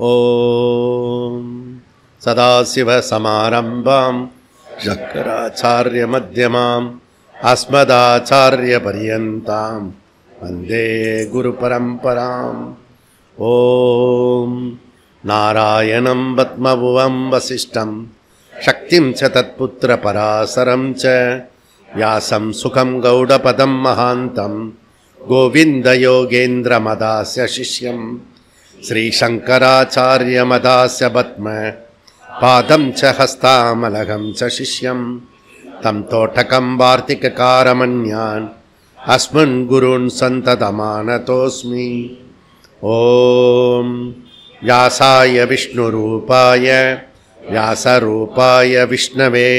ஓம் சதாசிவசமாரம்பாம் சங்கராச்சார்யமத்யமாம் அஸ்மதாச்சார்யபர்யந்தாம் வந்தே குருபரம்பராம். ஓம் நாராயணம் பத்மபுவம் வசிஷ்டம் சக்திம் ச தத்புத்திரபராசரம் ச வியாசம் சுகம் கௌடபதம் மகாந்தம் கோவிந்தயோகேந்திரமதாஸ்ய சிஷ்யம் ஸ்ரீசங்கராச்சார்யமதாஸ்ய பத்ம பாதம் ச ஹஸ்தாமலகம் ச சிஷ்யம் தம் தோட்டகம் வார்த்திககாரமன்யான் அஸ்மன் குருன் சந்ததமானதோஸ்மி. ஓம் வியாசாய விஷ்ணுரூபாய வியாசரூபாய விஷ்ணவே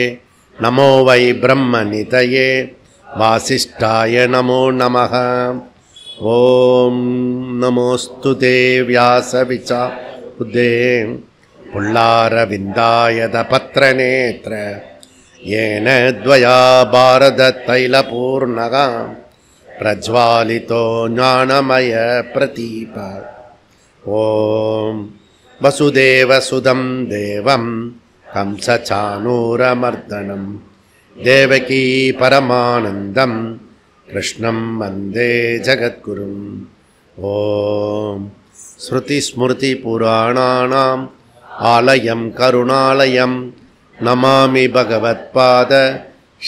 நமோ வை பிரம்மநிதயே வாசிஷ்டாய நமோ நமः. ஓம் நமோஸ்து தே வியாசவிசாருதே புல்லாரவிந்தாயத பத்ரநேத்ர ஏன த்வயா பாரத தைலபூர்ணக பிரஜ்வாலிதோ ஞானமய பிரதீப. ஓம் வசுதேவசுதம் தேவம் கம்சசானூரமர்தனம் தேவகீ பரமானந்தம் கிருஷ்ணம் வந்தே ஜகத்குரும். ஓம் ஸ்ருதிஸ்மிருதிபுராணானாம் ஆலயம் கருணாலயம் நமாமி பகவத்பாத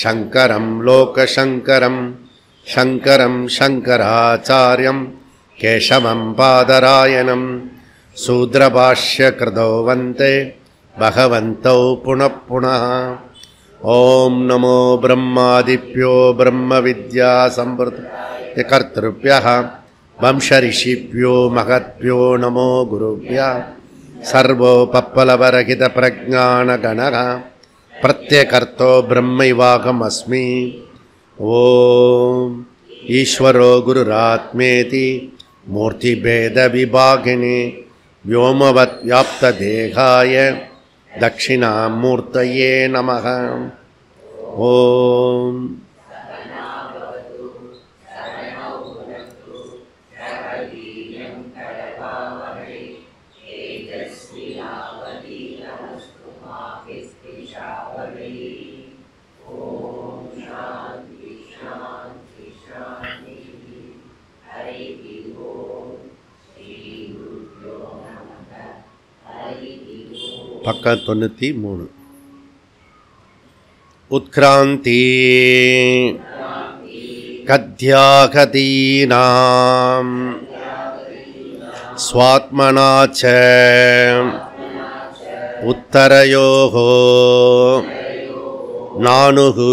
சங்கரம் லோகசங்கரம் சங்கரம் சங்கராச்சார்யம் கேசவம் பாதராயணம் சூத்ரபாஷ்யக்ருதோ வந்தே பகவந்தௌ புனః புனः. ஓம் நமோ பிரம்மாதிப்யோ பிரம்ம வித்யா சம்பிரதாய கர்த்ருப்யः வம்சரிஷிப்யோ மகத்ப்யோ நமோ குருப்யः. சர்வோபப்ளவரஹித பிரஜானகணः பிரத்யகர்த்தோ பிரம்மைவாகமஸ்மி. ஓம் ஈஸ்வரோ குருராத்மேதி மூர்த்திபேத விபாகினி व्योमवत् व्याप्त देहाय दक्षिणामूर्तये नमः. ओम பக்கம் 93. உத்க்ராந்தி கத்யாகதீனாம் ஸ்வாத்மனாச்ச உத்தரயோஹோ நானுஹு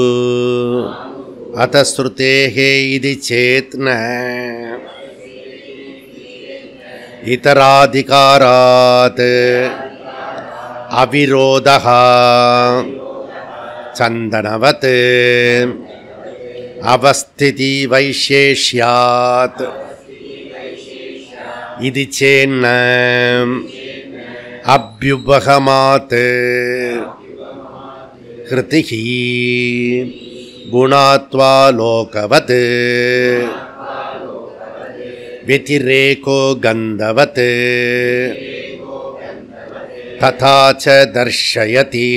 அதஸ்ருதேஹே இதி சேத்ன இதராதிகாராத் அவிரோதः சந்தனவத் அவஸ்திதி வைசேஷ்யாத் இதி சேன்ன அப்யுபகமாத் ஹிருதிஹி குணாத்வா லோகவத் விதிரேகோ கந்தவத் तथा च दर्शयति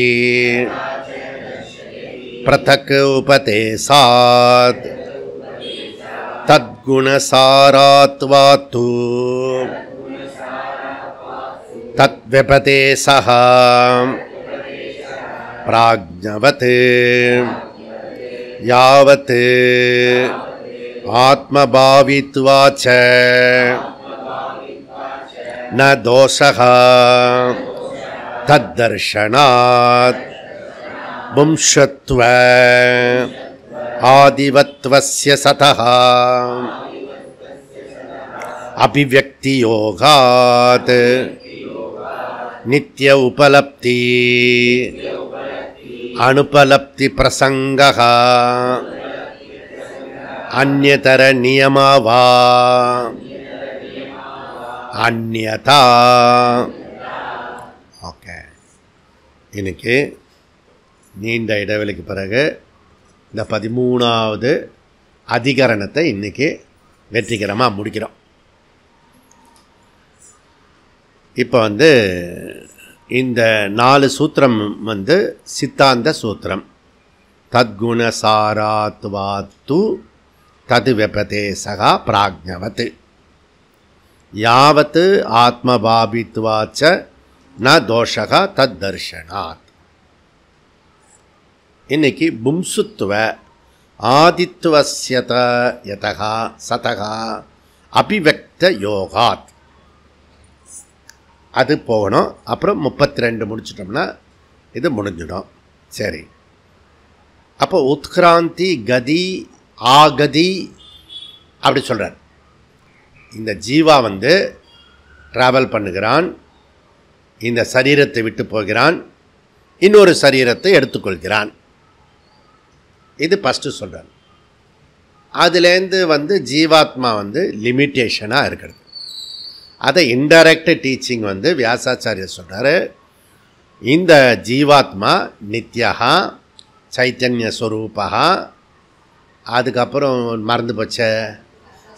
पृथक् उपदेशात् तद्गुणसारात्वात्तु तद्व्यपदेशः प्राज्ञवत् यावत् आत्मभावित्वा च न दोषः तद्दर्शनात् वंशत्व आदिवत्वस्य सतः अभिव्यक्तियोगात् नित्य उपलब्धि अनुपलब्धि प्रसंगः अन्यतर नियमा वा अन्यथा. ஓகே, இன்னைக்கு நீண்ட இடைவெளிக்கு பிறகு இந்த 13வது அதிகரணத்தை இன்னைக்கு வெற்றிகரமாக முடிக்கிறோம். இப்போ வந்து இந்த 4 சூத்திரம் வந்து சித்தாந்த சூத்திரம். தத்குணசாராத்வாத்து தது வெபதேசகா பிராஜ்ஞவத் யாவத் ஆத்மபாபித்வாச்ச ந தோஷகா தத் தர்ஷனாத். இன்னைக்கு பும்சுத்துவ ஆதித்வஸ்யத யதகா சதகா அபிவக்த யோகாத் அது போகணும். அப்புறம் 32 முடிச்சிட்டோம்னா இது முடிஞ்சிடும். சரி, அப்போ உத்கிராந்தி கதி ஆகதி அப்படி சொல்கிறார். இந்த ஜீவா வந்து ட்ராவல் பண்ணுகிறான், இந்த சரீரத்தை விட்டு போகிறான், இன்னொரு சரீரத்தை எடுத்துக்கொள்கிறான். இது ஃபஸ்ட்டு சொல்கிறார். அதுலேருந்து வந்து ஜீவாத்மா வந்து லிமிட்டேஷனாக இருக்கிறது. அதை இன்டைரக்ட் டீச்சிங் வந்து வியாசாச்சாரியர் சொல்கிறார். இந்த ஜீவாத்மா நித்யா சைத்தன்ய ஸ்வரூபா, அதுக்கப்புறம் மறந்து போச்ச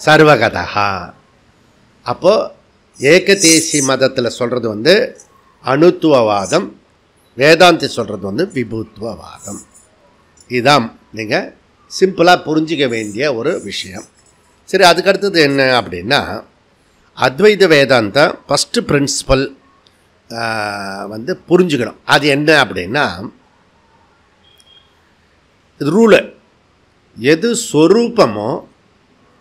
சர்வகதா. அப்போது ஏகதேசி மதத்தில் சொல்கிறது வந்து அணுத்துவவாதம், வேதாந்தி சொல்கிறது வந்து விபுத்துவவாதம். இதுதான் நீங்கள் சிம்பிளாக புரிஞ்சிக்க வேண்டிய ஒரு விஷயம். சரி, அதுக்கடுத்தது என்ன அப்படின்னா, அத்வைத வேதாந்தா ஃபஸ்ட்டு பிரின்சிபல் வந்து புரிஞ்சுக்கணும். அது என்ன அப்படின்னா, ரூலு எது ஸ்வரூபமோ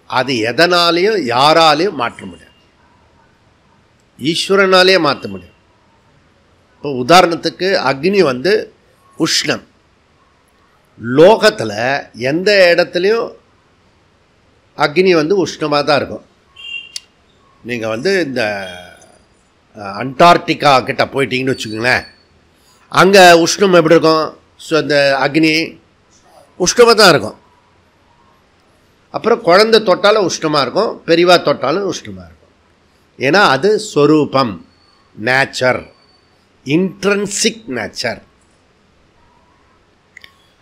அது எதனாலேயும் யாராலையும் மாற்ற முடியாது, ஈஸ்வரனாலேயே மாற்ற முடியும். இப்போ உதாரணத்துக்கு அக்னி வந்து உஷ்ணம். லோகத்தில் எந்த இடத்துலையும் அக்னி வந்து உஷ்ணமாக தான் இருக்கும். நீங்கள் வந்து இந்த அண்டார்டிகா கிட்ட போயிட்டீங்கன்னு வச்சுக்கோங்களேன், அங்கே உஷ்ணம் எப்படி இருக்கும்? ஸோ அந்த அக்னி உஷ்ணமாக தான் இருக்கும். அப்புறம் குழந்தை தொட்டாலும் உஷ்ணமாக இருக்கும், பெரியவா தொட்டாலும் உஷ்ணமாக இருக்கும். ஏன்னா அது ஸ்வரூபம், நேச்சர், இன்ட்ரன்சிக் நேச்சர்.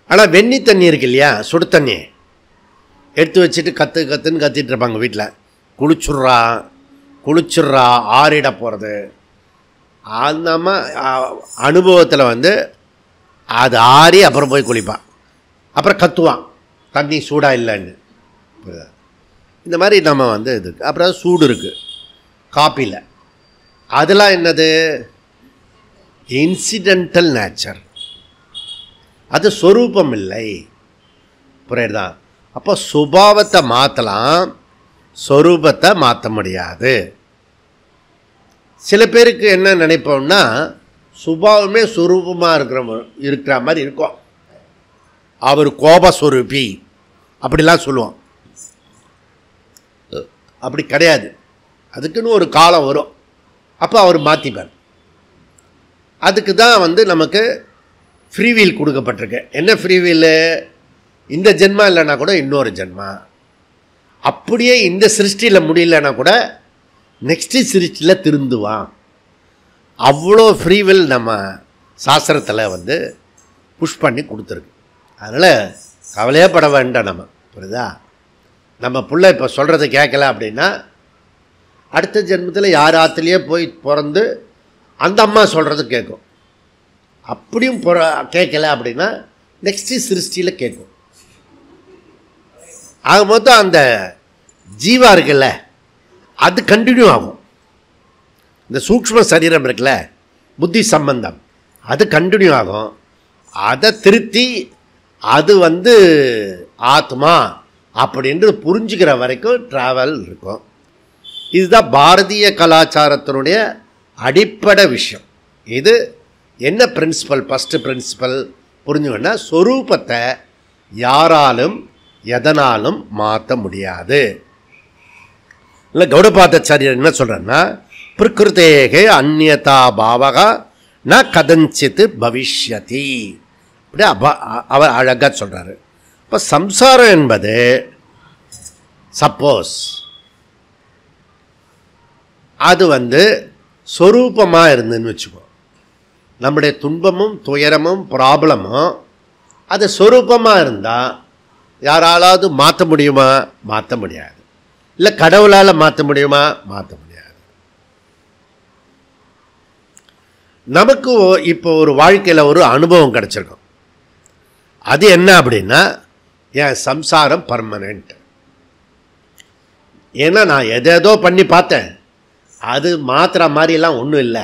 ஆனால் வெந்நி தண்ணி இருக்கு இல்லையா, சுடு தண்ணி எடுத்து வச்சுட்டு கற்றுன்னு கத்திட்டு இருப்பாங்க வீட்டில். குளிச்சுட்றா ஆறிட போகிறது. அந்த அனுபவத்தில் வந்து அது ஆறி அப்புறம் போய் குளிப்பான், அப்புறம் கத்துவான் தண்ணி சூடாக இல்லைன்னு. இந்த மாதிரி நம்ம வந்து இது. அப்புறம் சூடு இருக்குது காப்பியில், அதெல்லாம் என்னது? இன்சிடென்டல் நேச்சர், அது ஸ்வரூபம் இல்லை. புரியுதா? அப்போ சுபாவத்தை மாற்றலாம், ஸ்வரூபத்தை மாற்ற முடியாது. சில பேருக்கு என்ன நினைப்போம்னா, சுபாவமே ஸ்வரூபமாக இருக்கிற மாதிரி இருக்கும். அவர் கோபஸ்வரூபி அப்படிலாம் சொல்லுவோம். அப்படி கிடையாது. அதுக்குன்னு ஒரு காலம் வரும், அப்போ அவர் மாற்றிப்பார். அதுக்கு தான் வந்து நமக்கு ஃப்ரீவீல் கொடுக்கப்பட்டிருக்கு. என்ன ஃப்ரீவீல்? இந்த ஜென்மா இல்லைன்னா கூட இன்னொரு ஜென்மா, அப்படியே இந்த சிருஷ்டியில் முடியலன்னா கூட நெக்ஸ்ட்டு சிருஷ்டியில் திருந்துவான். அவ்வளோ ஃப்ரீவில் நம்ம சாஸ்திரத்தில் வந்து புஷ் பண்ணி கொடுத்துருக்கு. அதனால் கவலையே பட வேண்டாம் நம்ம. புரியுதா? நம்ம பிள்ளை இப்போ சொல்கிறத கேட்கல அப்படின்னா அடுத்த ஜென்மத்தில் யார் ஆற்றுலையே போய் பிறந்து அந்த அம்மா சொல்கிறது கேட்கும். அப்படியும் கேட்கல அப்படின்னா நெக்ஸ்ட்டு சிருஷ்டியில் கேட்கும். ஆகும்போது அந்த ஜீவா இருக்குல்ல, அது கண்டினியூ ஆகும். இந்த சூக்ஷ்ம சரீரம் இருக்குல்ல, புத்தி சம்பந்தம், அது கண்டினியூ ஆகும். அதை திருத்தி அது வந்து ஆத்மா அப்படின்றது புரிஞ்சுக்கிற வரைக்கும் ட்ராவல் இருக்கும். இதுதான் பாரதிய கலாச்சாரத்தினுடைய அடிப்படை விஷயம். இது என்ன பிரின்சிபல்? ஃபஸ்ட்டு பிரின்சிபல் புரிஞ்சுக்கணும்னா, ஸ்வரூபத்தை யாராலும் எதனாலும் மாற்ற முடியாது. இல்லை, கௌடபாதாச்சாரியர் என்ன சொல்கிறேன்னா, பிரகிருதேகே அந்நியதா பாவகா ந கதஞ்சித் பவிஷ்யதி. அப்படி அவர் அழகாக சொல்கிறாரு. இப்போ சம்சாரம் என்பது சப்போஸ் அது வந்து ஸ்வரூபமாக இருந்துன்னு வச்சுக்கோ, நம்முடைய துன்பமும் துயரமும் ப்ராப்ளமும் அது ஸ்வரூபமாக இருந்தால் யாராலாவது மாற்ற முடியுமா? மாற்ற முடியாது. இல்லை கடவுளால் மாற்ற முடியுமா? மாற்ற முடியாது. நமக்கு இப்போ ஒரு வாழ்க்கையில் ஒரு அனுபவம் கிடச்சிருக்கும். அது என்ன அப்படின்னா, என் சம்சாரம் பர்மனெண்ட். ஏன்னா நான் எதேதோ பண்ணி பார்த்தேன், அது மாத்திர மாதிரிலாம் ஒன்றும் இல்லை,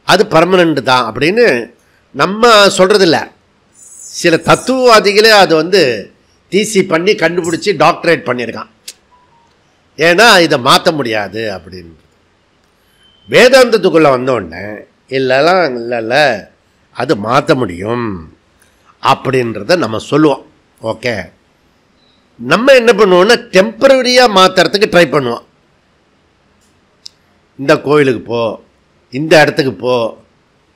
அது பர்மனெண்ட் தான் அப்படின்னு நம்ம சொல்கிறதில்ல. சில தத்துவவாதிகளே அது வந்து டிசி பண்ணி கண்டுபிடிச்சி டாக்டரேட் பண்ணியிருக்கான். ஏன்னா இதை மாற்ற முடியாது அப்படின்னு. வேதாந்தத்துக்குள்ளே வந்தோடனே இல்லைல்ல அது மாற்ற முடியும் அப்படின்றத நம்ம சொல்லுவோம். ஓகே, நம்ம என்ன பண்ணுவோம்னா டெம்பரரியாக மாற்றுறதுக்கு ட்ரை பண்ணுவோம். இந்த கோயிலுக்கு போ, இந்த இடத்துக்கு போ,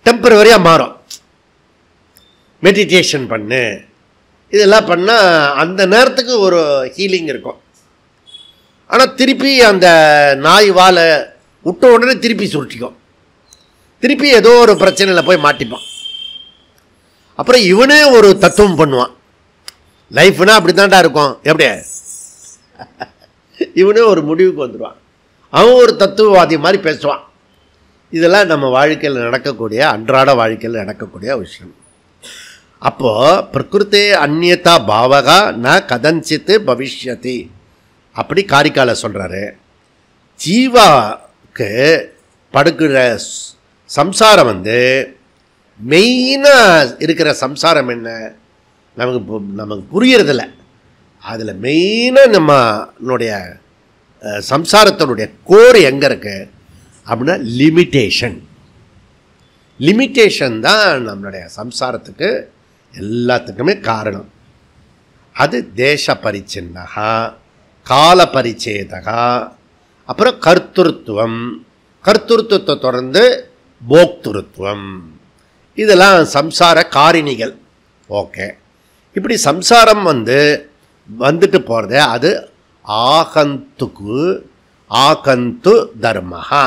டெம்பரரியாக மாறும். மெடிடேஷன் பண்ணு, இதெல்லாம் பண்ணால் அந்த நேரத்துக்கு ஒரு ஹீலிங் இருக்கும். ஆனால் திருப்பி அந்த நாய் வாழை விட்ட உடனே திருப்பி சுருட்டிக்கும், திருப்பி ஏதோ ஒரு பிரச்சனையில் போய் மாட்டிப்பான். அப்புறம் இவனே ஒரு தத்துவம் பண்ணுவான். லைஃப்னா அப்படி தான்டா இருக்கும், எப்படியே இவனே ஒரு முடிவுக்கு வந்துடுவான். அவன் ஒரு தத்துவவாதி மாதிரி பேசுவான். இதெல்லாம் நம்ம வாழ்க்கையில் நடக்கக்கூடிய, அன்றாட வாழ்க்கையில் நடக்கக்கூடிய விஷயம். அப்போது பிரகிருத்தே அந்நியதா பாவகா ந கதஞ்சித்து பவிஷ்யதி அப்படி காரிக்கால சொல்கிறாரு. ஜீவாக்கு படுக்கிற சம்சாரம் வந்து மெயினாக இருக்கிற சம்சாரம் என்ன, நமக்கு புரியறதில்ல. அதில் மெயினாக நம்மளுடைய சம்சாரத்தினுடைய கோர் எங்கே இருக்கு அப்படின்னா லிமிட்டேஷன் தான் நம்மளுடைய சம்சாரத்துக்கு எல்லாத்துக்குமே காரணம். அது தேச பரிச்சின்னகா, கால பரிச்சேதகா, அப்புறம் கர்த்தృత్வத்தை தொடர்ந்து போக்திருத்துவம், இதெல்லாம் சம்சார காரணிகள். ஓகே, இப்படி சம்சாரம் வந்துட்டு போகிறதே அது ஆகந்து தர்மஹா,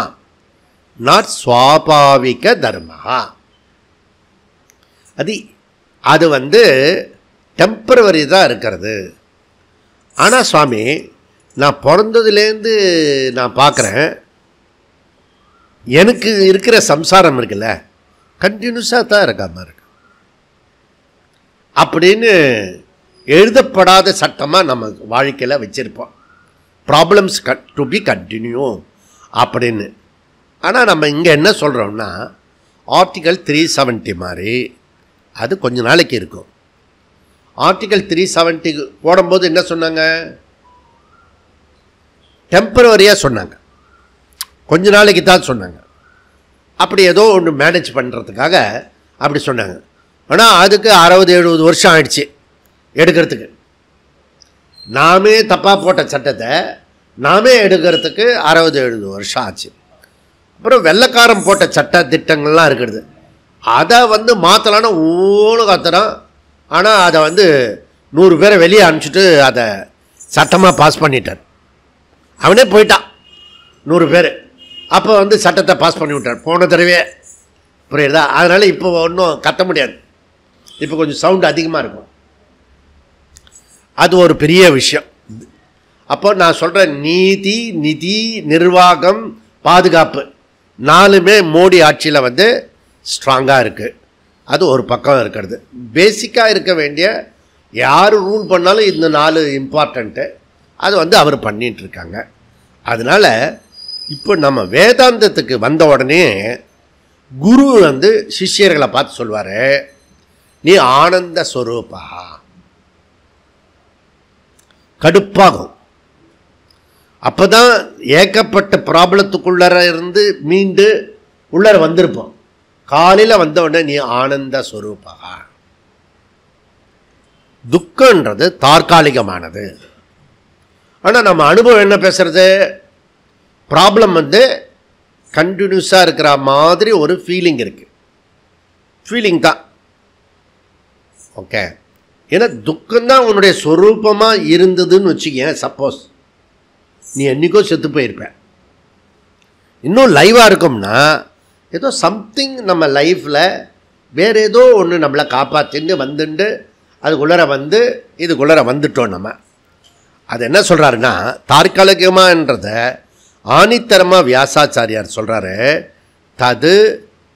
நாட் ஸ்வாபாவிக தர்மஹா. அது டெம்பரவரி தான் இருக்கிறது. ஆனால் சுவாமி, நான் பிறந்ததுலேருந்து நான் பார்க்குறேன், எனக்கு இருக்கிற சம்சாரம் இருக்குல்ல கண்டினியூஸாக தான் இருக்காம இருக்கு அப்படின்னு எழுதப்படாத சட்டமாக நம்ம வாழ்க்கையில் வச்சுருப்போம். ப்ராப்ளம்ஸ் டு பி கண்டினியூ அப்படின்னு. ஆனால் நம்ம இங்கே என்ன சொல்கிறோம்னா, ஆர்டிகல் 370 மாதிரி அது கொஞ்ச நாளைக்கு இருக்கும். ஆர்டிகல் 370 போடும்போது என்ன சொன்னாங்க, டெம்பரவரியாக சொன்னாங்க, கொஞ்ச நாளைக்கு தான் சொன்னாங்க. அப்படி ஏதோ ஒன்று மேனேஜ் பண்ணுறதுக்காக அப்படி சொன்னாங்க. ஆனால் அதுக்கு 60-70 வருஷம் ஆயிடுச்சு எடுக்கிறதுக்கு. நாமே தப்பாக போட்ட சட்டத்தை நாமே எடுக்கிறதுக்கு 60-70 வருஷம் ஆச்சு. அப்புறம் வெள்ளைக்காரன் போட்ட சட்ட திட்டங்கள்லாம் இருக்கிறது, அதை மாற்றலான்னா ஓன்னு காத்துறான். ஆனால் அதை 100 பேரை வெளியே அனுப்பிச்சிட்டு அதை சட்டமாக பாஸ் பண்ணிட்டார். அவனே போயிட்டான் 100 பேர். அப்போ சட்டத்தை பாஸ் பண்ணி விட்டார் போன தடவையே, புரியுதா? அதனால் இப்போ ஒன்றும் கத்த முடியாது, இப்போ கொஞ்சம் சவுண்டு அதிகமாக இருக்கும். அது ஒரு பெரிய விஷயம். அப்போ நான் சொல்கிறேன், நீதி, நிதி, நிர்வாகம், பாதுகாப்பு 4மே மோடி ஆட்சியில் ஸ்ட்ராங்காக இருக்குது. அது ஒரு பக்கம் இருக்கிறது. பேசிக்காக இருக்க வேண்டிய யார் ரூல் பண்ணாலும் இந்த 4 இம்பார்ட்டண்ட்டு, அது அவர் பண்ணிகிட்ருக்காங்க. அதனால் இப்போ நம்ம வேதாந்தத்துக்கு வந்த உடனே குரு சிஷ்யர்களை பார்த்து சொல்வார், நீ ஆனந்த ஸ்வரூபா. கடுப்பாகும். அப்போ தான் ஏகப்பட்ட ப்ராப்ளத்துக்குள்ளர இருந்து மீண்டு உள்ளர வந்திருப்போம். காலையில் வந்த உடனே நீ ஆனந்த ஸ்வரூபா. துக்கன்றது தற்காலிகமானது. ஆனால் நம்ம அனுபவம் என்ன பேசுறது, ப்ராப்ளம் கண்டினியூஸாக இருக்கிற மாதிரி ஒரு ஃபீலிங் இருக்குது. ஃபீலிங் தான். ஓகே, ஏன்னா துக்கம்தான் உன்னுடைய ஸ்வரூபமாக இருந்ததுன்னு வச்சுக்கேன். சப்போஸ் நீ என்றைக்கோ செத்து போயிருப்ப. இன்னும் லைவாக இருக்கும்னா ஏதோ சம்திங் நம்ம லைஃப்பில் வேறு ஏதோ ஒன்று நம்மளை காப்பாற்றின்னு வந்துட்டு அதுக்குள்ளே இதுக்குள்ளே வந்துட்டோம் நம்ம. அது என்ன சொல்கிறாருன்னா, தற்காலிகமான்றத ஆணித்தரமாக வியாசாச்சாரியார் சொல்கிறாரு, தது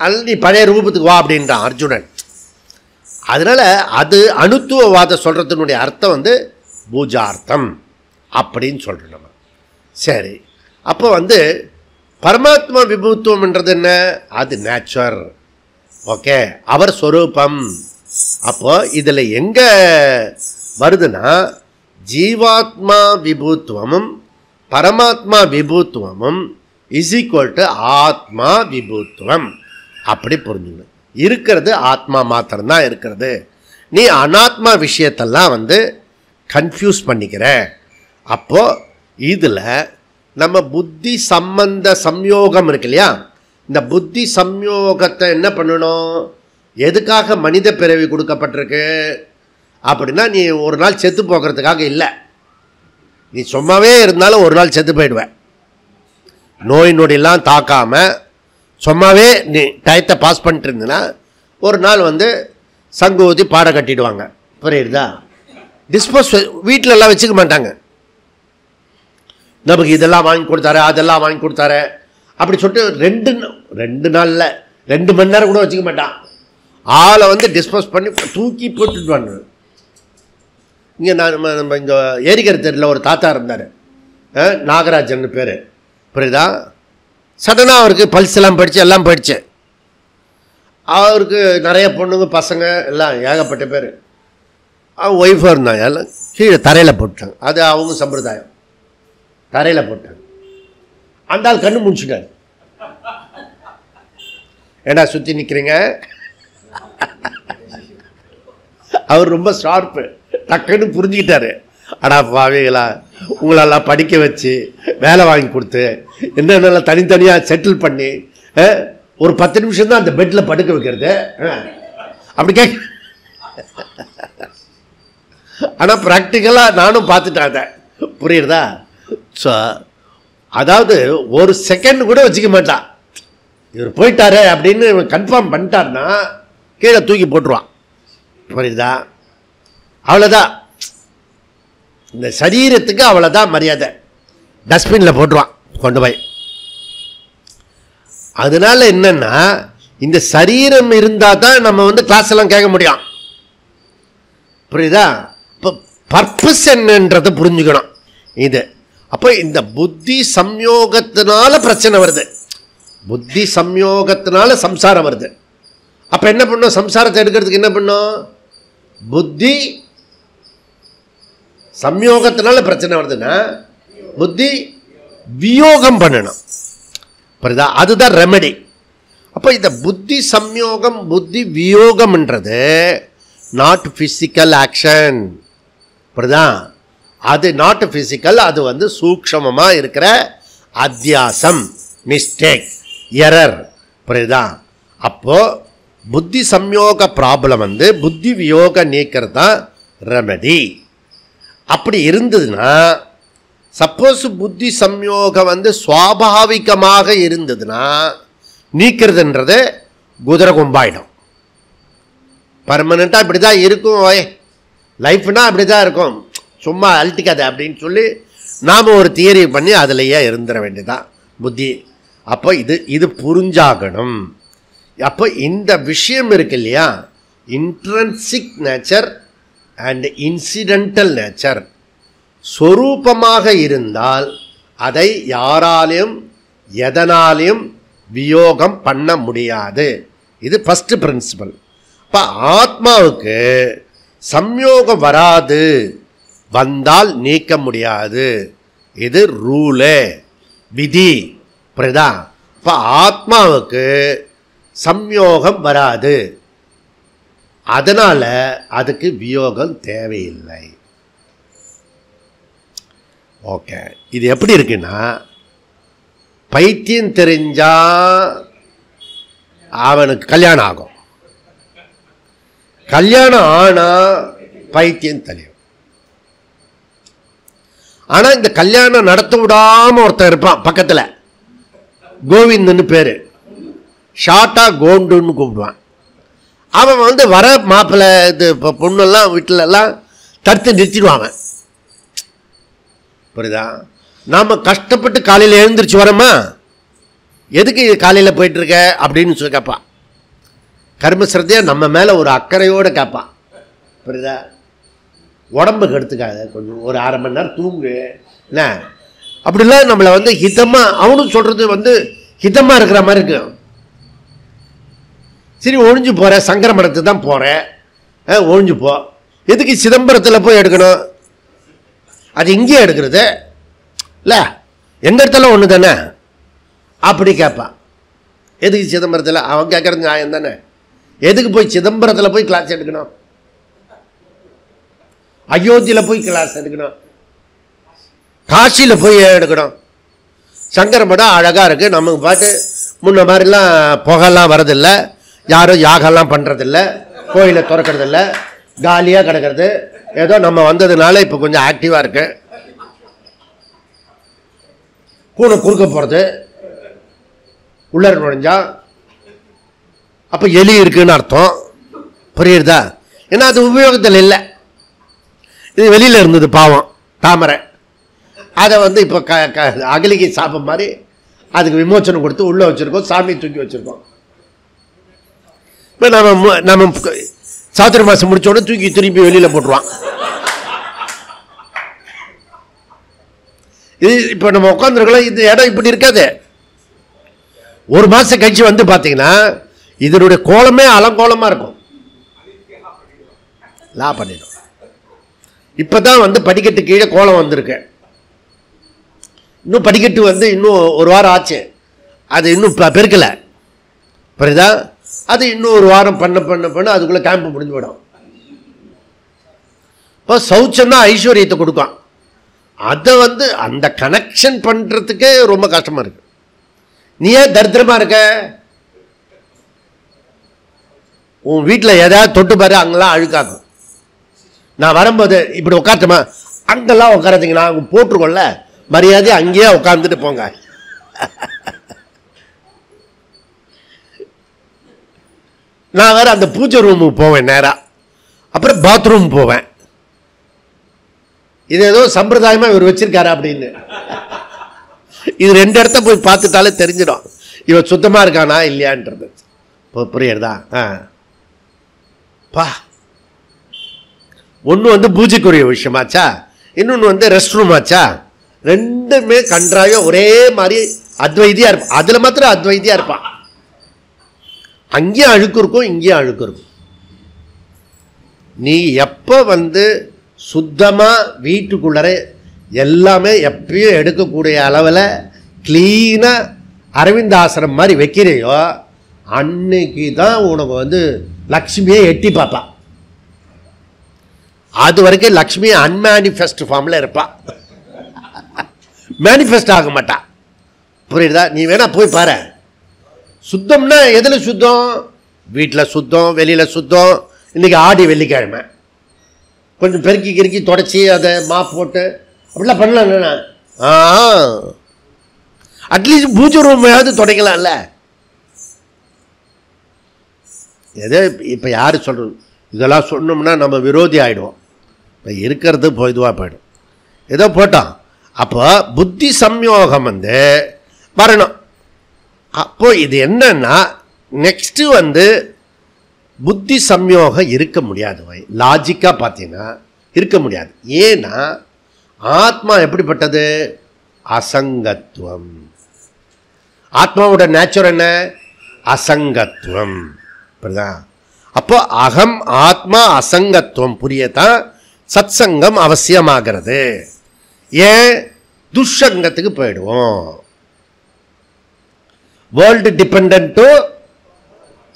அது நீ பழைய ரூபத்துக்கு வா அப்படின்றான் அர்ஜுனன். அதனால் அது அணுத்துவவாதம் சொல்கிறதுனுடைய அர்த்தம் வந்து பூஜார்த்தம் அப்படின்னு சொல்கிறோம் நம்ம. சரி, அப்போ வந்து பரமாத்மா விபூத்துவம்ன்றது என்ன? அது நேச்சர். ஓகே, அவர் ஸ்வரூபம். அப்போ இதில் எங்கே வருதுன்னா ஜீவாத்மா விபூத்துவமும் பரமாத்மா விபூத்துவமும் இஸ் ஈக்குவல் டு ஆத்மா விபூத்துவம். அப்படி புரிஞ்சுக்கணும். இருக்கிறது ஆத்மா மாத்திரம்தான் இருக்கிறது. நீ அனாத்மா விஷயத்தெல்லாம் வந்து கன்ஃபியூஸ் பண்ணிக்கிற. அப்போது இதில் நம்ம புத்தி சம்பந்த சம்யோகம் இருக்கு இல்லையா, இந்த புத்தி சம்யோகத்தை என்ன பண்ணணும்? எதுக்காக மனித பிறவி கொடுக்கப்பட்டிருக்கு அப்படின்னா, நீ ஒரு நாள் செத்து போகிறதுக்காக இல்லை. நீ சும்மாவே இருந்தாலும் ஒரு நாள் செத்து போயிடுவேன். நோய் நொடியெல்லாம் தாக்காமல் சும்மாவே நீ டயத்தை பாஸ் பண்ணிட்டு இருந்தீங்கன்னா ஒரு நாள் வந்து சங்கு ஊற்றி பாட கட்டிடுவாங்க. புரியுதா? டிஸ்போஸ் வீட்டிலெல்லாம் வச்சுக்க மாட்டாங்க. நமக்கு இதெல்லாம் வாங்கி கொடுத்தாரு, அதெல்லாம் வாங்கி கொடுத்தாரு அப்படி சொல்லிட்டு ரெண்டு நாளில் 2 மணி நேரம் கூட வச்சுக்க மாட்டான். ஆளை வந்து டிஸ்போஸ் பண்ணி தூக்கி போட்டுட்டு. இங்கே நம்ம இங்கே ஏரிக்கரை தெருவில் ஒரு தாத்தா இருந்தார், நாகராஜன் பேர். புரியுதா? சடனாக அவருக்கு பல்ஸ் எல்லாம் போயிடுச்சு, எல்லாம் போயிடுச்சு. அவருக்கு நிறைய பொண்ணுங்க பசங்க எல்லாம் ஏகப்பட்ட பேர். அவன் ஒய்ஃபாக இருந்தாங்க, எல்லாம் கீழே தரையில் போட்டாங்க. அது அவங்க சம்பிரதாயம். தரையில் போட்டாங்க. அந்த ஆள் கண்ணு முடிச்சுட்டார். ஏடா சுற்றி நிற்கிறீங்க? அவர் ரொம்ப ஷார்ப்பு, டக்குன்னு புரிஞ்சுக்கிட்டாரு. அடா பாவிகளா, உங்களெல்லாம் படிக்க வச்சு வேலை வாங்கி கொடுத்து என்னென்னலாம் தனித்தனியாக செட்டில் பண்ணி ஒரு 10 நிமிஷம் தான் அந்த பெட்டில் படுக்க வைக்கிறது அப்படி கேட்க. ஆனால் ப்ராக்டிக்கலாக நானும் பார்த்துட்டேன் அதை. புரியுறதா? ஸோ அதாவது ஒரு செகண்ட் கூட வச்சுக்க மாட்டான். இவர் போயிட்டாரு அப்படின்னு கன்ஃபார்ம் பண்ணிட்டார்னா கீழே தூக்கி போட்டுருவான். புரியுதா? அவ்வளோதான். இந்த சரீரத்துக்கு அவ்வளோதான் மரியாதை. டஸ்ட்பினில் போட்டுருவான் கொண்டு போய். அதனால என்னன்னா, இந்த சரீரம் இருந்தால் தான் நம்ம வந்து கிளாஸ் எல்லாம் கேட்க முடியும். புரியுதா? இப்போ பர்பஸ் என்னன்றதை புரிஞ்சுக்கணும். இது அப்போ இந்த புத்தி சம்யோகத்தினால பிரச்சனை வருது. புத்தி சம்யோகத்தினால சம்சாரம் வருது. அப்போ என்ன பண்ணும்? சம்சாரத்தை எடுக்கிறதுக்கு என்ன பண்ணும்? புத்தி சம்யோகத்தினால பிரச்சனை வருதுன்னா புத்தி வியோகம் பண்ணணும். புரியுதா? அதுதான் ரெமெடி. அப்போ இந்த புத்தி சம்யோகம் புத்தி வியோகம்ன்றது நாட் ஃபிசிக்கல் ஆக்ஷன். புரியுதா? அது நாட் ஃபிசிக்கல். அது வந்து சூக்ஷ்மமாக இருக்கிற அத்தியாசம், மிஸ்டேக், எரர். புரியுதா? அப்போது புத்தி சம்யோக ப்ராப்ளம் வந்து புத்தி வியோக நீக்கிறது தான் ரெமெடி. அப்படி இருந்ததுன்னா, சப்போஸ் புத்தி சம்யோகம் வந்து சுவாபாவிகமாக இருந்ததுன்னா நீக்கிறதுன்றது குதிரை கொம்பாயிடும். பர்மனெண்ட்டாக இப்படி தான் இருக்கும், லைஃப்னா அப்படி தான் இருக்கும், சும்மா அழட்டிக்காது அப்படின்னு சொல்லி நாம் ஒரு தியரி பண்ணி அதிலேயே இருந்துட வேண்டியதான் புத்தி. அப்போ இது புரிஞ்சாகணும். அப்போ இந்த விஷயம் இருக்கு இல்லையா, intrinsic nature and incidental nature சொரூபமாக இருந்தால் அதை யாராலையும் எதனாலையும் வியோகம் பண்ண முடியாது. இது ஃபஸ்ட்டு பிரின்சிபல். இப்போ ஆத்மாவுக்கு சம்யோகம் வராது, வந்தால் நீக்க முடியாது. இது ரூலே, விதி. புரியுதா? இப்போ ஆத்மாவுக்கு சம்யோகம் வராது, அதனால் அதுக்கு வியோகம் தேவையில்லை. ஓகே, இது எப்படி இருக்குன்னா, பைத்தியம் தெரிஞ்சா அவனுக்கு கல்யாணம் ஆகும், கல்யாணம் ஆனால் பைத்தியம் தெரியும். ஆனால் இந்த கல்யாணம் நடத்த விடாமல் ஒருத்தன் இருப்பான் பக்கத்தில், கோவிந்தன்னு பேர், ஷார்ட்டாக கோண்டுன்னு கூப்பிடுவான். அவன் வந்து வர மாப்பிள்ளை இது இப்போ பொண்ணெல்லாம் வீட்டிலெல்லாம் தடுத்து நிறுத்திடுவாங்க. புரியுதா? நாம் கஷ்டப்பட்டு காலையில் எழுந்திரிச்சு வரோமா, எதுக்கு காலையில் போயிட்டுருக்க அப்படின்னு சொல்லி கேட்பான். கர்மஸ்ரத்தையாக நம்ம மேலே ஒரு அக்கறையோடு கேட்பான். புரியுதா? உடம்பு கெடுத்துக்காத, கொஞ்சம் ஒரு 1/2 மணி நேரம் தூங்கு என்ன, அப்படிலாம் நம்மளை வந்து ஹிதமாக, அவனும் சொல்கிறது வந்து ஹிதமாக இருக்கிற மாதிரி இருக்கு. சரி ஒழிஞ்சு போகிறேன், சங்கர மடத்துக்கு தான் போகிறேன், ஒழிஞ்சு போ. எதுக்கு சிதம்பரத்தில் போய் எடுக்கணும்? அது இங்கேயே எடுக்கிறது இல்லை, எந்த இடத்துல ஒன்று தானே அப்படி கேட்பான். எதுக்கு சிதம்பரத்தில்? அவன் கேட்கறது நியாயம் தானே. எதுக்கு போய் சிதம்பரத்தில் போய் கிளாஸ் எடுக்கணும்? அயோத்தியில் போய் கிளாஸ் எடுக்கணும், காசியில் போய் எடுக்கணும். சங்கர மடம் அழகாக இருக்குது, நமக்கு பாட்டு முன்ன மாதிரிலாம் புகைலாம் வரதில்லை, யாரும் யாகெல்லாம் பண்ணுறதில்ல, கோயிலை திறக்கிறதில்ல, காலியாக கிடக்கிறது. ஏதோ நம்ம வந்ததுனால இப்போ கொஞ்சம் ஆக்டிவாக இருக்கு. பூனை குறுக்க போகிறது உள்ளர நுழைஞ்சா அப்போ எலி இருக்குன்னு அர்த்தம். புரியுறதா? ஏன்னா அது உபயோகத்தில் இல்லை. இது வெளியில் இருந்தது பாவம் தாமரை, அதை வந்து இப்போ அகலிகை சாப்பம் மாதிரி அதுக்கு விமோச்சனம் கொடுத்து உள்ளே வச்சுருக்கோம், சாமி தூக்கி வச்சுருக்கோம். இப்போ நம்ம சாத்திரை மாதம் முடித்தோடனே தூக்கி திருப்பி வெளியில் போட்டுருவான். இது இப்போ நம்ம உட்காந்துருக்கலாம், இந்த இடம் இப்படி இருக்காது. ஒரு மாதம் கழிச்சு வந்து பார்த்தீங்கன்னா இதனுடைய கோலமே அலங்கோலமாக இருக்கும், லா பண்ணிடும். இப்போ தான் வந்து படிக்கட்டு கீழே கோலம் வந்திருக்கு. இன்னும் படிக்கட்டு வந்து இன்னும் ஒரு வாரம் ஆச்சு, அது இன்னும் பெருக்கலை. புரியுதா? அது இன்னும் ஒரு வாரம் பண்ண அதுக்குள்ளே கேம்ப் முடிஞ்சு போயிடும். இப்போ சௌச்சம் தான் ஐஸ்வர்யத்தை கொடுக்கும். அதை வந்து அந்த கனெக்ஷன் பண்ணுறதுக்கே ரொம்ப கஷ்டமாக இருக்கு. நீ ஏன் தரித்திரமாக இருக்க? உன் வீட்டில் எதாவது தொட்டு பாரு, அங்கெல்லாம் அழுக்காகும். நான் வரும்போது இப்படி உட்காந்துமா, அங்கெல்லாம் உட்காரதிங்க, நான் போட்டுருக்கோம்ல மரியாதை, அங்கேயே உட்காந்துட்டு போங்க. நான் வேற அந்த பூஜை ரூமுக்கு போவேன் நேராக, அப்புறம் பாத்ரூம் போவேன். இது ஏதோ சம்பிரதாயமாக இவர் வச்சிருக்காரு அப்படின்னு. இது 2 இடத்த போய் பார்த்துட்டாலே தெரிஞ்சிடும் இவன் சுத்தமாக இருக்கானா இல்லையான்றது. புரியுறதா? பா, ஒன்று வந்து பூஜைக்குரிய விஷயமாச்சா, இன்னொன்று வந்து ரெஸ்ட் ரூம் ஆச்சா. ரெண்டுமே கன்றாவே ஒரே மாதிரி அத்வைதியாக இருப்பான். அதில் மாத்திரம் அத்வைதியாக இருப்பான். அங்கேயும் அழுக்கு இருக்கும், இங்கேயும் அழுக்கு இருக்கும். நீ எப்போ வந்து சுத்தமாக வீட்டுக்குள்ளே எல்லாமே எப்பயும் எடுக்கக்கூடிய அளவில் க்ளீனாக அரவிந்தாசிரம் மாதிரி வைக்கிறையோ, அன்னைக்கு தான் உனக்கு வந்து லக்ஷ்மியை எட்டி பார்ப்பான். அது வரைக்கும் லக்ஷ்மி அன்மேனிஃபெஸ்ட் ஃபார்மில் இருப்பான், மேனிஃபெஸ்ட் ஆக மாட்டான். புரியுதா? நீ வேணா போய் பாரு. சுத்தம்னா எதில் சுத்தம்? வீட்டில் சுத்தம், வெளியில் சுத்தம். இன்றைக்கி ஆடி வெள்ளிக்கிழமை, கொஞ்சம் பெருக்கி கிறுக்கி தொடச்சி அதை மாப் போட்டு அப்படிலாம் பண்ணலாம். அட்லீஸ்ட் பூஜை ரூமையாவது துடைக்கலாம்ல. எதோ இப்போ யார் சொல்கிறது, இதெல்லாம் சொன்னோம்னா நம்ம விரோதி ஆகிடுவோம். இப்போ இருக்கிறது இதுவாக போயிடும். ஏதோ போட்டோம். அப்போ புத்தி சம்யோகம் வந்து வரணும். அப்போ இது என்னன்னா, நெக்ஸ்ட்டு வந்து புத்தி சம்யோகம் இருக்க முடியாது. லாஜிக்காக பார்த்தீங்கன்னா இருக்க முடியாது. ஏன்னா ஆத்மா எப்படிப்பட்டது? அசங்கத்துவம். ஆத்மாவோட நேச்சர் என்ன? அசங்கத்துவம். புரியுதா? அப்போ அகம் ஆத்மா அசங்கத்துவம் புரியத்தான் சத் சங்கம் அவசியமாகிறது. ஏன்? துஷங்கத்துக்கு போயிடுவோம். World dependent to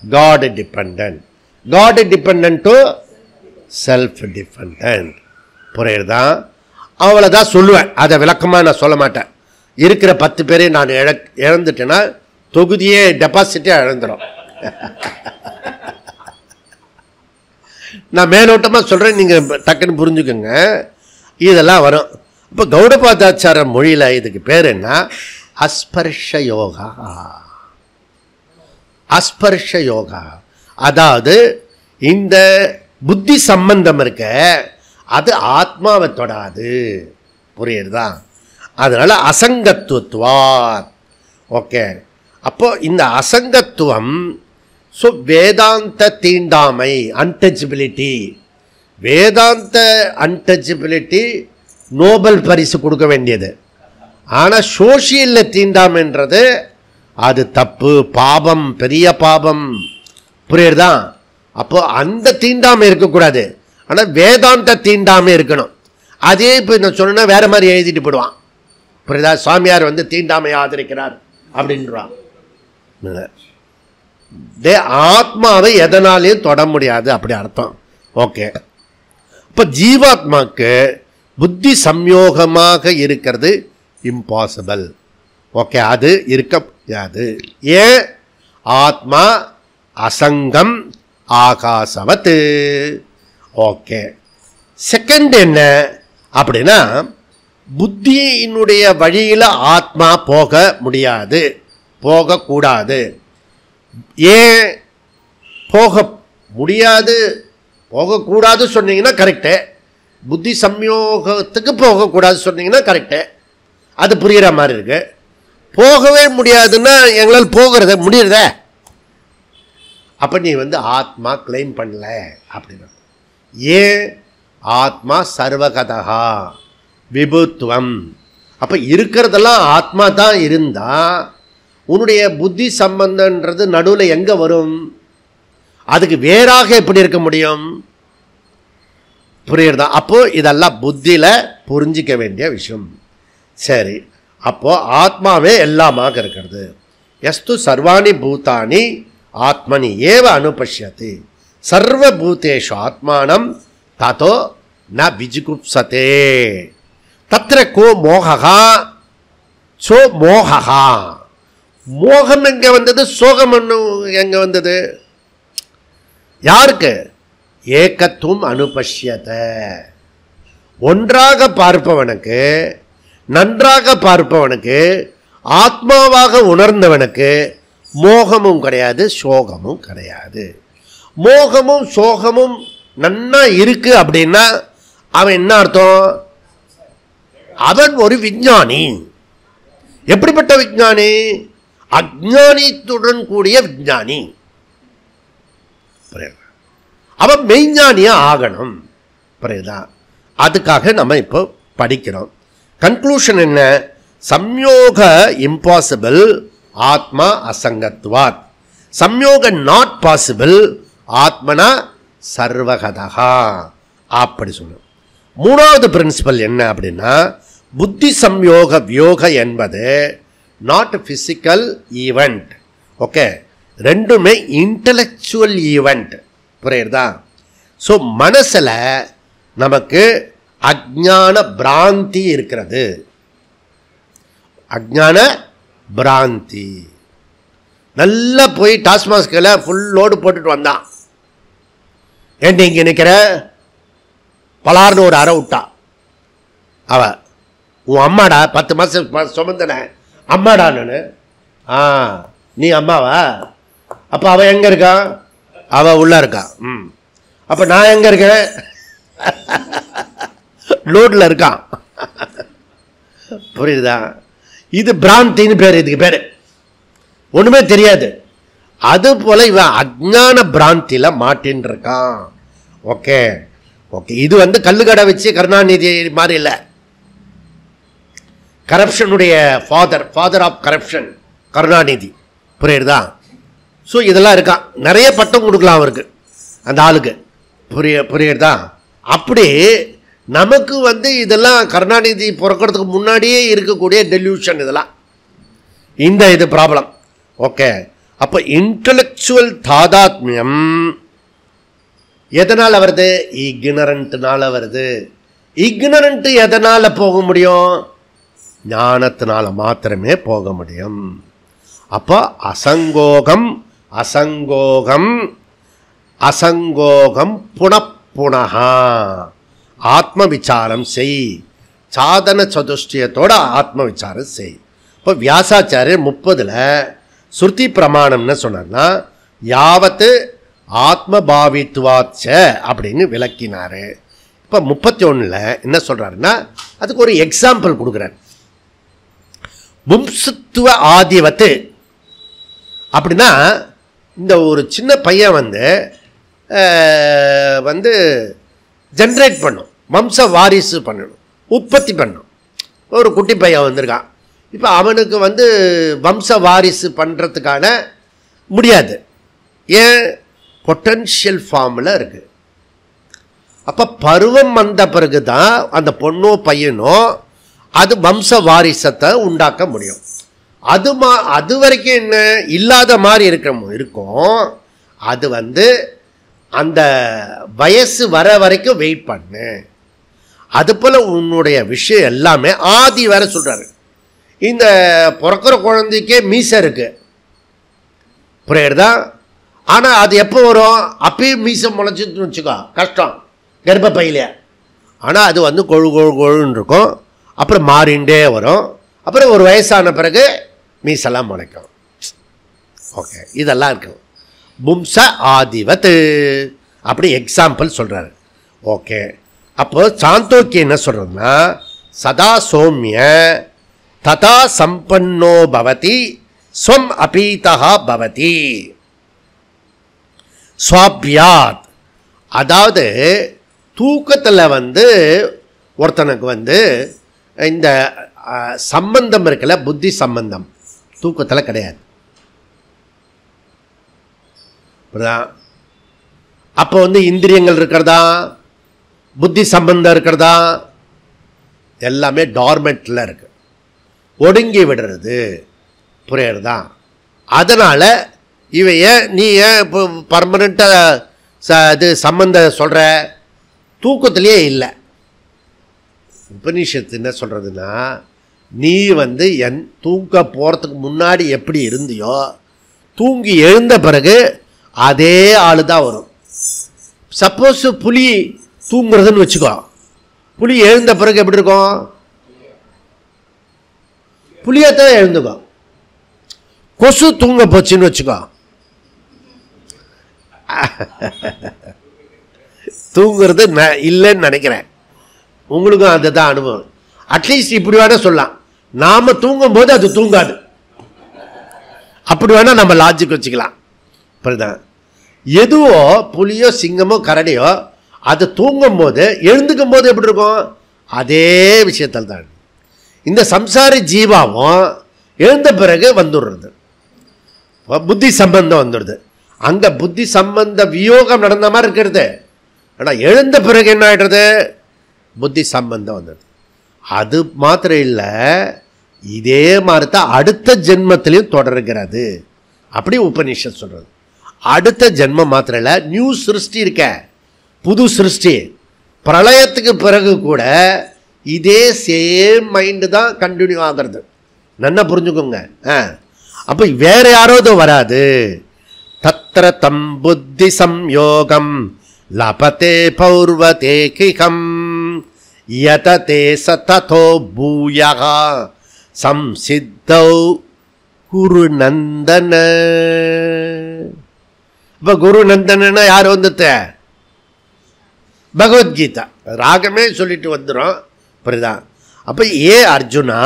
god dependent, god dependent to self dependent. புரியுதா? அவ்வளோதான் சொல்லுவேன். அதை விளக்கமாக நான் சொல்ல மாட்டேன். இருக்கிற 10 பேரை நான் இழந்துட்டேன்னா தொகுதியே டெபாசிட்டே இழந்துடும். நான் மேலோட்டமாக சொல்கிறேன், நீங்கள் டக்குன்னு புரிஞ்சுக்கோங்க. இதெல்லாம் வரும். இப்போ கௌடபாதாச்சார மொழியில் இதுக்கு பேர் என்ன? அஸ்பர்ஷ யோகா. அஸ்பர்ஷ யோகா அதாவது இந்த புத்தி சம்பந்தம் இருக்க, அது ஆத்மாவை தொடாது. புரியுறதா? அதனால அசங்கத்துவா. ஓகே, அப்போ இந்த அசங்கத்துவம், ஸோ வேதாந்த தீண்டாமை, அன்டச்சபிலிட்டி, வேதாந்த அன்டச்சபிலிட்டி நோபல் பரிசு கொடுக்க வேண்டியது. ஆனால் சோஷியலில் தீண்டாமைன்றது அது தப்பு, பாபம், பெரிய பாபம். புரியுறதா? அப்போ அந்த தீண்டாமை இருக்கக்கூடாது, ஆனால் வேதாந்த தீண்டாமை இருக்கணும். அதே இப்போ நான் சொன்னா வேற மாதிரி எழுதிட்டு போடுவான். புரியுதா? சுவாமியார் வந்து தீண்டாமை ஆதரிக்கிறார் அப்படின்றான். ஆத்மாவை எதனாலையும் தொட முடியாது, அப்படி அர்த்தம். ஓகே, இப்போ ஜீவாத்மாக்கு புத்தி சம்யோகமாக இருக்கிறது இம்பாசிபிள். ஓகே, அது இருக்க முடியாது. ஏன்? ஆத்மா அசங்கம் ஆகாசவத். ஓகே, செகண்ட் என்ன அப்படின்னா, புத்தியினுடைய வழியில் ஆத்மா போக முடியாது, போகக்கூடாது. ஏன் போக முடியாது, போகக்கூடாது சொன்னீங்கன்னா கரெக்டு. புத்தி சம்யோகத்துக்கு போகக்கூடாது சொன்னீங்கன்னா கரெக்டு, அது புரிகிற மாதிரி இருக்கு. போகவே முடியாதுன்னா எங்களால் போகிறத முடியறத, அப்போ நீ வந்து ஆத்மா கிளைம் பண்ணல அப்படின்னா. ஏன்? ஆத்மா சர்வகதா விபுத்துவம். அப்போ இருக்கிறதெல்லாம் ஆத்மா தான் இருந்தால் உன்னுடைய புத்தி சம்பந்தன்றது நடுவில் எங்கே வரும்? அதுக்கு வேறாக எப்படி இருக்க முடியும்? புரியுறதா? அப்போ இதெல்லாம் புத்தியில் புரிஞ்சிக்க வேண்டிய விஷயம். சரி, அப்போ ஆத்மாவே எல்லாமாக இருக்கிறது. எஸ்து சர்வாணி பூதானி ஆத்மனி ஏவ அனுபஷ்யதி சர்வபூதேஷு ஆத்மானம் ததோ ந விஜிகுப்சதே தத்ர கோ மோகா சோ மோகா. மோகம் எங்கே வந்தது? சோகம் எங்கே வந்தது? யாருக்கு? ஏகத்துவம் அனுபஷ்யத. ஒன்றாக பார்ப்பவனுக்கு, நன்றாக பார்ப்பவனுக்கு, ஆத்மாவாக உணர்ந்தவனுக்கு மோகமும் கிடையாது, சோகமும் கிடையாது. மோகமும் சோகமும் நன்னா இருக்கு அப்படின்னா அவன் என்ன அர்த்தம்? அவன் ஒரு விஞ்ஞானி. எப்படிப்பட்ட விஞ்ஞானி? அஞ்ஞானித்துடன் கூடிய விஞ்ஞானி. அவன் மெய்ஞானியா ஆகணும். புரியுதா? அதுக்காக நம்ம இப்போ படிக்கிறோம். கன்க்ளூஷன் என்ன? சம்யோக இம்பாசிபிள், ஆத்மா அசங்கத்வாத். சம்யோக நாட் பாசிபிள், ஆத்மனா சர்வகதா. அப்படி சொல்லணும். மூணாவது பிரின்சிபல் என்ன அப்படின்னா, புத்தி சம்யோக வியோக என்பது நாட் பிசிக்கல் ஈவெண்ட். ஓகே, ரெண்டுமே இன்டலெக்சுவல் ஈவெண்ட். புரியுறதா? ஸோ மனசில் நமக்கு அஜ்ஞான பிராந்தி இருக்கிறது. அஜ்ஞான பிராந்தி. நல்லா போய் டாஸ்மாஸ்கில் ஃபுல் லோடு போட்டுட்டு வந்தான். ஏன்டி இங்கே நிற்கிற? பலார்னு ஒரு அறை விட்டா. அவ உன் அம்மாடா, 10 மாதம் சுமந்தன அம்மாடான்னு. நீ அம்மாவா? அப்போ அவள் எங்கே இருக்கா? அவள் உள்ளே இருக்கா. அப்போ நான் எங்கே இருக்கேன்? லோடில் இருக்கான். புரியுதா? இது பிராந்தின்னு பேர். இதுக்கு பேர் ஒன்றுமே தெரியாது. அது போல இவன் அஜ்ஞான பிராந்தியில் மாட்டின்னு இருக்கான். ஓகே ஓகே, இது வந்து கல்லுக்கடை வச்சு கருணாநிதி மாதிரி இல்லை. கரப்ஷனுடைய ஃபாதர் ஆஃப் கரப்ஷன் கருணாநிதி. புரியுறதா? ஸோ இதெல்லாம் இருக்கான். நிறைய பட்டம் கொடுக்கலாம் அவருக்கு, அந்த ஆளுக்கு. புரியுறதா? அப்படி நமக்கு வந்து இதெல்லாம் கருணாநிதி பிறக்கிறதுக்கு முன்னாடியே இருக்கக்கூடிய டெல்யூஷன் இதெல்லாம். இது ப்ராப்ளம். ஓகே, அப்போ இன்டலெக்சுவல் தாதாத்மியம் எதனால் வருது? இக்னரண்ட்னால வருது. இக்னரண்ட் எதனால் போக முடியும்? ஞானத்தினால மாத்திரமே போக முடியும். அப்போ அசங்கோகம் அசங்கோகம் அசங்கோகம் புனப்புனஹா. ஆத்ம விசாரம் செய். சாதன சதுஷ்டயத்தோட ஆத்ம விசாரம் செய். இப்போ வியாசாச்சாரியர் 30ல் ஸ்ருதி பிரமாணம்னு சொன்னார்னா யாவத்து ஆத்மபாவித்வாச்ச அப்படின்னு விளக்கினார். இப்போ 31ல் என்ன சொல்கிறாருன்னா அதுக்கு ஒரு எக்ஸாம்பிள் கொடுக்குறார். பும்சத்துவ ஆதிவத்து அப்படின்னா இந்த ஒரு சின்ன பையன் வந்து ஜென்ரேட் பண்ணும், வம்ச வாரிசு பண்ணணும், உற்பத்தி பண்ணும். ஒரு குட்டி பையன் வந்திருக்கான். இப்போ அவனுக்கு வம்ச வாரிசு பண்ணுறதுக்கான முடியாது. ஏன்? பொட்டன்ஷியல் ஃபார்மில் இருக்குது. அப்போ பருவம் வந்த பிறகு தான் அந்த பொண்ணோ பையனோ அது வம்ச வாரிசத்தை உண்டாக்க முடியும். அது வரைக்கும் என்ன இல்லாத மாதிரி இருக்கும். அது அந்த வயசு வர வரைக்கும் வெயிட் பண்ணு. அதுபோல் உன்னுடைய விஷயம் எல்லாமே ஆதி வேற சொல்கிறாரு. இந்த பிறக்கிற குழந்தைக்கே மீசை இருக்குது, புரியுறதா? ஆனால் அது எப்போ வரும்? அப்பயும் மீசை முளைச்சின்னு வச்சுக்கோ, கஷ்டம் கர்ப்பப்பையிலே. ஆனால் அது கொழு கொழு கொழுன்னு இருக்கும். அப்புறம் மாறிண்டே வரும். அப்புறம் ஒரு வயசான பிறகு மீசெல்லாம் முளைக்கும். ஓகே, இதெல்லாம் இருக்கும். பும்ச ஆதிவத் அப்படி எக்ஸாம்பிள் சொல்கிறாரு. ஓகே, அப்போ சாந்தோக்கியம் என்ன சொல்கிறதுன்னா, சதா சௌமிய ததா சம்பன்னோ பவதி ஸ்வம் அபீதா பவதி ஸ்வாப்யாத். அதாவது தூக்கத்தில் ஒருத்தனுக்கு இந்த சம்பந்தம் இருக்குல்ல, புத்தி சம்பந்தம் தூக்கத்தில் கிடையாது. அப்போ இந்திரியங்கள் இருக்கிறதா, புத்தி சம்பந்தம் இருக்கிறதா, எல்லாமே டார்மெண்ட்டில் இருக்கு, ஒடுங்கி விடுறது, புரியுறதா? அதனால் நீ ஏன் இப்போ பர்மனெண்ட்டாக இது சம்பந்தம் சொல்கிற? தூக்கத்திலேயே இல்லை. உபனிஷத்து என்ன சொல்கிறதுன்னா, நீ தூங்க போகிறதுக்கு முன்னாடி எப்படி இருந்தியோ, தூங்கி எழுந்த பிறகு அதே ஆள் தான் வரும். சப்போஸ் புலி தூங்குறதுன்னு வச்சுக்கோ, புலி எழுந்த பிறகு எப்படி இருக்கும்? புலியத்தான் எழுந்துக்கோ. கொசு தூங்க போச்சுன்னு வச்சுக்கோ, தூங்குறது இல்லைன்னு நினைக்கிறேன். உங்களுக்கும் அதுதான் அனுபவம். அட்லீஸ்ட் இப்படி வேணா சொல்லலாம், நாம தூங்கும் போது அது தூங்காது, அப்படி வேணா நம்ம லாஜிக் வச்சுக்கலாம். அப்படிதான் எதுவோ புலியோ சிங்கமோ கரடியோ அது தூங்கும் போது எழுந்துக்கும் போது எப்படி இருக்கும்? அதே விஷயத்தில் தான் இந்த சம்சாரி ஜீவாவும் எழுந்த பிறகு வந்துடுறது, புத்தி சம்பந்தம் வந்துடுது. அங்கே புத்தி சம்பந்த வியோகம் நடந்த மாதிரி இருக்கிறது. ஆனால் எழுந்த பிறகு என்ன ஆகிடுறது? புத்தி சம்பந்தம் வந்துடுது. அது மாத்திரம் இல்லை, இதே மாதிரி தான் அடுத்த ஜென்மத்திலையும் தொடர்கிறது. அப்படி உபனிஷத் சொல்கிறது. அடுத்த ஜென்மம் மாத்திரம் இல்லை, நியூ சிருஷ்டி இருக்க, புது சிருஷ்டி. பிரளயத்துக்கு பிறகு கூட இதே சேம் மைண்டு தான் கண்டினியூ ஆகிறது. நல்லா புரிஞ்சுக்கோங்க. அப்போ வேற யாரோதோ வராது. தத்ர தம் புத்தி சம்யோகம் லபதே பௌர்வதே கிகம் யததே சததோ பூயஹ சம்சித்தௌ குருநந்தன. இப்போ குருநந்தனா யார் வந்துட்ட? பகவத்கீதா ராகமே சொல்லிட்டு வந்துடும். புரியுதா? அப்போ அர்ஜுனா,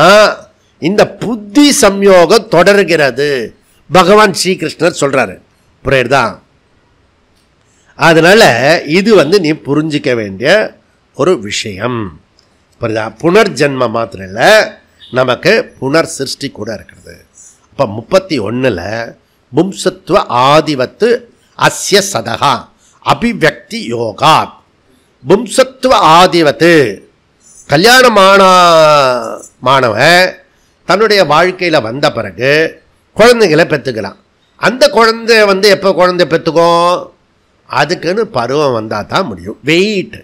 இந்த புத்தி சம்யோகம் தொடர்கிறது பகவான் ஸ்ரீகிருஷ்ணர் சொல்றாரு. புரியுதா? அதனால இது நீ புரிஞ்சிக்க வேண்டிய ஒரு விஷயம். புரியுதா? புனர்ஜென்ம மாத்திரம் இல்லை, நமக்கு புனர் சிருஷ்டி கூட இருக்கிறது. அப்போ 31 பும்சத்துவ ஆதிவத்து அஸ்ய சதகா அபிவியக்தி யோகா. பும்சத்துவ ஆதிவத்து, கல்யாணமானவன் தன்னுடைய வாழ்க்கையில் வந்த பிறகு குழந்தைகளை பெற்றுக்கலாம். அந்த குழந்தை எப்போ குழந்தை பெற்றுக்கும்? அதுக்குன்னு பருவம் வந்தால் தான் முடியும். வெயிட்.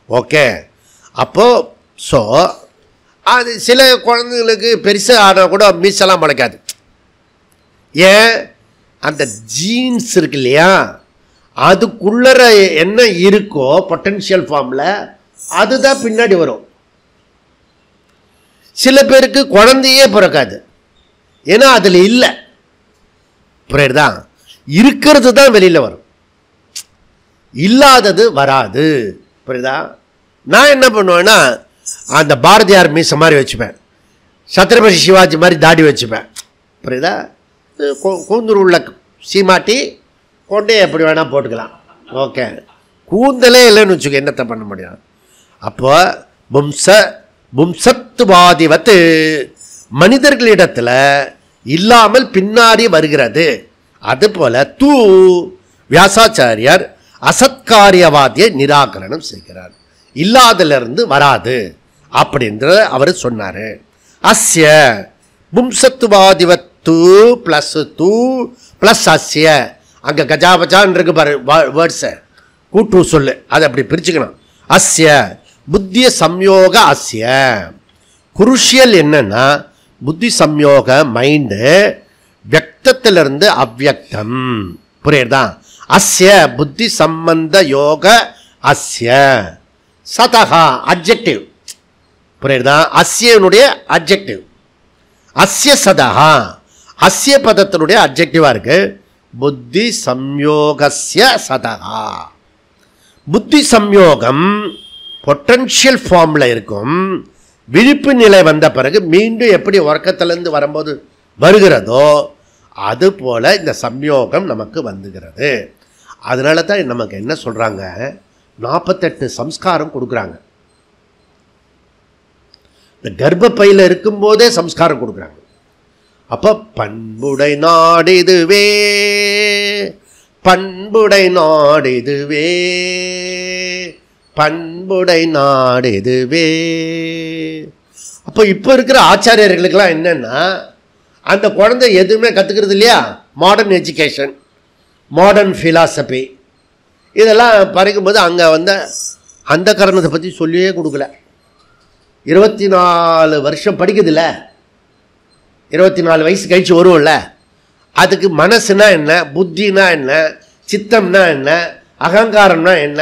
ஓகே. அப்போது ஸோ அது சில குழந்தைங்களுக்கு பெருசாக ஆனால் கூட மீசெல்லாம் முளைக்காது. ஏன்? அந்த ஜீன்ஸ் இருக்கு இல்லையா, அதுக்குள்ளற என்ன இருக்கோ பொட்டன்ஷியல் ஃபார்மில் அதுதான் பின்னாடி வரும். சில பேருக்கு குழந்தையே பிறக்காது, ஏன்னா அதில் இல்லை. புரியுதா? இருக்கிறது தான் வெளியில் வரும், இல்லாதது வராது. புரியுதா? நான் என்ன பண்ணுவேன்னா, அந்த பாரதியார் மீசை மாதிரி வச்சுப்பேன், சத்ரபதி சிவாஜி மாதிரி தாடி வச்சுப்பேன். புரியுதா? கூந்தல் உள்ள சீமாட்டி கொண்டே எப்படி வேணால் போட்டுக்கலாம். ஓகே, கூந்தலே இல்லைன்னு வச்சுக்க, என்னத்தை பண்ண முடியும்? அப்போ பும்சத்துவாதிவத்து மனிதர்களிடத்தில் இல்லாமல் பின்னாடி வருகிறது. அதுபோல வியாசாச்சாரியார் அசத்காரியவாதியை நிராகரணம் செய்கிறார். இல்லாதிலிருந்து வராது அப்படின்றத அவர் சொன்னார். அஸ்ய பும்சத்துவாதிவத்து ப்ளஸ் ப்ளஸ் அஸ்ய, அங்கே கஜாபஜான் இருக்கு பாரு வேர்ட்ஸை, கூட்டு சொல்லு, அதை அப்படி பிரிச்சுக்கணும். அஸ்ய புத்திய சம்யோக அஸ்ய குருஷியல் என்னன்னா புத்தி சம்யோக மைண்டு வியக்தத்திலிருந்து அவ்வியக்தம். புரியுதா? அஸ்ய புத்தி சம்பந்த யோக அஸ்ய சதஹா அட்ஜெக்டிவ். புரியுதா? அஸ்யனுடைய அட்ஜெக்டிவ். அஸ்ய சதஹா அஸ்ய பதத்தினுடைய அட்ஜெக்டிவாக இருக்கு. புத்தி சம்யோகஸ்ய சதஹா. புத்தி சம்யோகம் பொட்டன்ஷியல் ஃபார்மில் இருக்கும். விழிப்பு நிலை வந்த பிறகு மீண்டும் எப்படி உறக்கத்திலேருந்து வரும்போது வருகிறதோ அதுபோல் இந்த சம்யோகம் நமக்கு வந்துகிறது. அதனால தான் நமக்கு என்ன சொல்கிறாங்க, 48 சம்ஸ்காரம் கொடுக்குறாங்க. இந்த கர்ப்பப்பையில் இருக்கும்போதே சம்ஸ்காரம் கொடுக்குறாங்க. அப்போ பண்புடை நாடிதுவே, பண்புடை நாடிதுவே, பண்புடை நாடிதுவே. அப்போ இப்போ இருக்கிற ஆச்சாரியர்களுக்கெல்லாம் என்னென்னா, அந்த குழந்தை எதுவுமே கற்றுக்கிறது இல்லையா. மாடர்ன் எஜுகேஷன், மாடர்ன் ஃபிலாசபி இதெல்லாம் படிக்கும்போது அங்கே அந்த கரணத்தை பற்றி சொல்லியே கொடுக்கல. 24 வருஷம் படிக்குதுல்ல, 24 வயசு கழிச்சு வரும்ல, அதுக்கு மனசுனா என்ன, புத்தினா என்ன, சித்தம்னா என்ன, அகங்காரம்னா என்ன,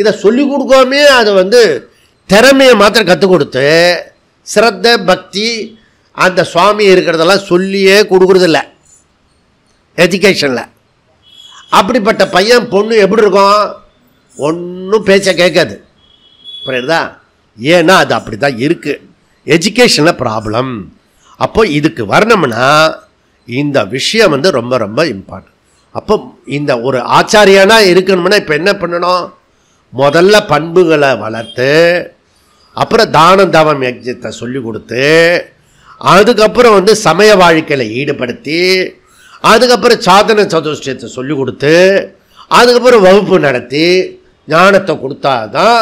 இதை சொல்லிக் கொடுக்காமே அது திறமையை மாத்திரம் கற்றுக் கொடுத்து சிரத்த பக்தி அந்த சுவாமி இருக்கிறதெல்லாம் சொல்லியே கொடுக்குறதில்ல எஜுகேஷனில். அப்படிப்பட்ட பையன் பொண்ணு எப்படி இருக்கும், ஒன்றும் பேச்ச கேட்காது. புரியுதா? ஏன்னா அது அப்படி தான் இருக்குது, எஜுகேஷனில் ப்ராப்ளம். அப்போ இதுக்கு வரணும்னா இந்த விஷயம் ரொம்ப ரொம்ப இம்பார்ட்டன்ட். அப்போ இந்த ஒரு ஆச்சாரியனா இருக்கணும்னா இப்போ என்ன பண்ணணும், முதல்ல பண்புகளை வளர்த்து, அப்புறம் தானம் தவம் யஜ்ஞத்தை சொல்லி கொடுத்து, அதுக்கப்புறம் சமய வாழ்க்கையில் ஈடுபடுத்தி, அதுக்கப்புறம் சாதன சதுஷ்டயத்தை சொல்லி கொடுத்து, அதுக்கப்புறம் வகுப்பு நடத்தி ஞானத்தை கொடுத்தாதான்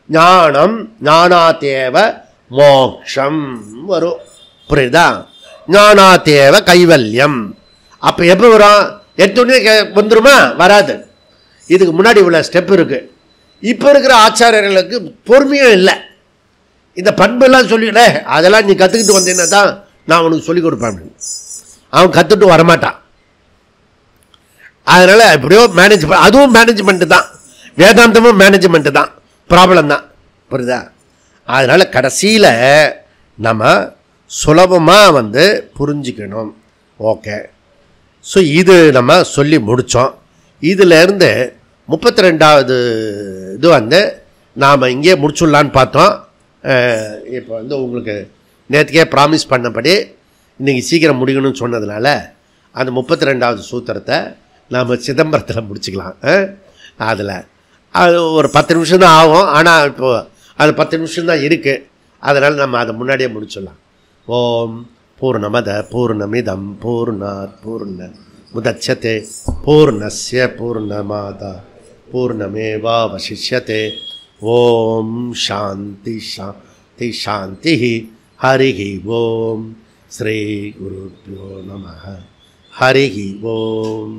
ஞானம் ஞானாதேவ மோக்ஷம் வரும். புரியுதா? ஞானாதேவ கைவல்யம். அப்போ எப்போ வரும், எடுத்தோடனே வந்துருமா? வராது. இதுக்கு முன்னாடி இவ்வளோ ஸ்டெப் இருக்குது. இப்போ இருக்கிற ஆச்சாரியர்களுக்கு பொறுமையும் இல்லை. இந்த பண்பெல்லாம் சொல்லிவிட அதெல்லாம் நீ கற்றுக்கிட்டு வந்தீங்கன்னா தான் நான் உனக்கு சொல்லிக் கொடுப்பேன் அப்படின்னு. அவன் கற்றுட்டு வரமாட்டான். அதனால் எப்படியோ மேனேஜ் அதுவும் மேனேஜ்மெண்ட்டு தான், வேதாந்தமும் மேனேஜ்மெண்ட்டு தான், ப்ராப்ளம் தான். புரியுதா? அதனால் கடைசியில் நம்ம சுலபமாக புரிஞ்சிக்கணும். ஓகே, ஸோ இது நம்ம சொல்லி முடித்தோம். இதிலேருந்து 32வது இது நாம் இங்கே முடிச்சுடலான்னு பார்த்தோம். இப்போ உங்களுக்கு நேற்றுக்கே ப்ராமிஸ் பண்ணபடி இன்றைக்கி சீக்கிரம் முடிக்கணும்னு சொன்னதுனால அந்த 32வது சூத்திரத்தை நாம் சிதம்பரத்தில் முடிச்சுக்கலாம். அதில் அது ஒரு 10 நிமிஷம் தான் ஆகும். ஆனால் இப்போது அது 10 நிமிஷம் தான் இருக்குது. அதனால் நம்ம அதை முன்னாடியே முடிச்சிடலாம். ஓம் பூர்ணமத பூர்ணமிதம் பூர்ணாத் பூர்ண முதச்யதே பூர்ணஸ்ய பூர்ணமாதா பூர்ணமேவாவசிஷ்யதே. ஓம் சாந்தி சாந்தி சாந்தி. ஹரி ஓம். ஸ்ரீ குருப்யோ நமः. ஹரி ஓம்.